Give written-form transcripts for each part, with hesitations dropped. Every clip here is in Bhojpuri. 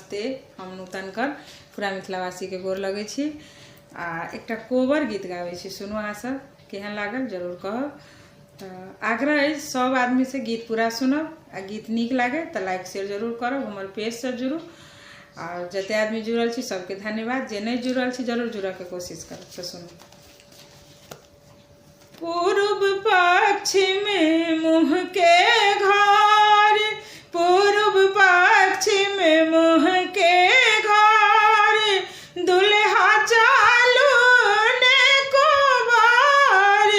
नमस्ते। हम नूतनकर पूरा मिथिलावासी के गोर लगे छी आ एकटा कोबर गीत गावे छी, सुनू अहाँ सब केहन लागल जरूर कहब। आग्रह है सब आदमी से गीत पूरा सुनब आ गीत नीक लागे तो लाइक शेयर जरूर करब, हमर पेज से जुड़ू और जते आदमी जुड़ल छी सबके धन्यवाद, जे नहीं जुड़ल छी जरूर जुड़े के कोशिश करब। तो सुनू। पूर्व पश्चिम मुँह के घर, पूर्व पश्चिम मुँह के घर, दुल्हा चालू ने कोबर,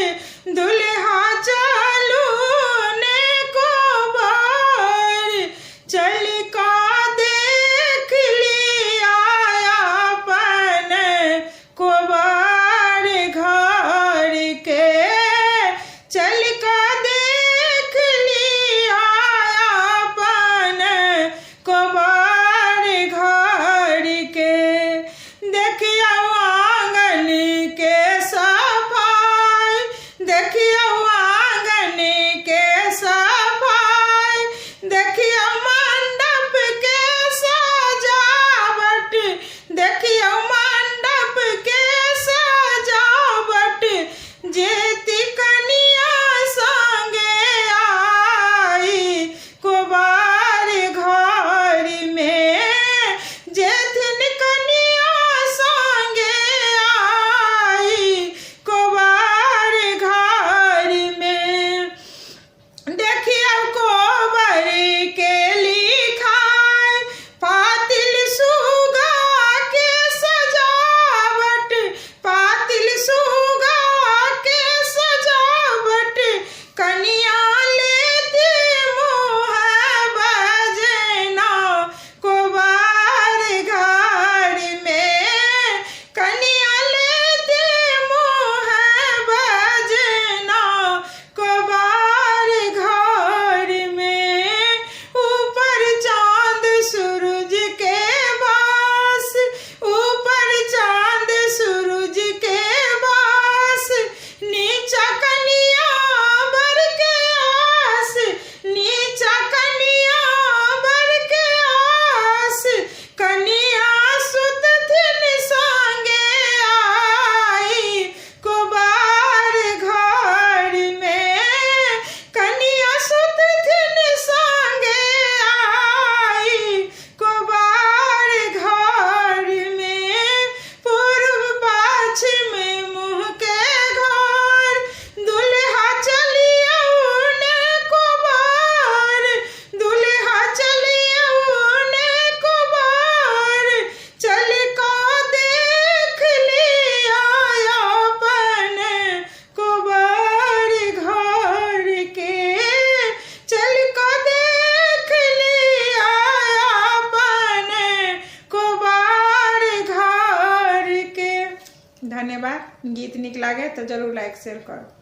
दुल्हा चालू ने कोबर, चल का देख लिया अपन कोबर घर के, चल का देख लिया अपन कोबर घर के। देखियो आंगन के सफाई, देखियो आंगन के सफाई, देखियो मंडप के सजावट, देखियो मंडप के सजावट, जेती कनिया संगे आई कोबार घर में, जेथिन कनिया संगे आई कोबार घर में। देखियो कोबर के लिखाई, पातिल सुगा के सजावट, पातिल सुगा के सजावट, कनिया लेती मुँह बजना कोबार घर में, कनिया लेती मुँह बजना कोबार घर में। ऊपर चांद सूरज के बास, ऊपर चांद सूरज के बास, नीचा कनिया बर के आस, नीचा कनिया बर के आस, कनिया सुत थिन संगे आई कोबार घर में, कनिया सुत थिन संगे आई कोबार घर में। पूर्व पश्चिम मुँह के घर, दुल्हा चलियो ने कोबार, दुल्हा चलियो ने कोबार, चल को देख लिया अपन कोबार घर के, चल को देख लिया अपन कोबार घर के। धन्यवाद। गीत नीक लागे तो जरूर लाइक शेयर करो।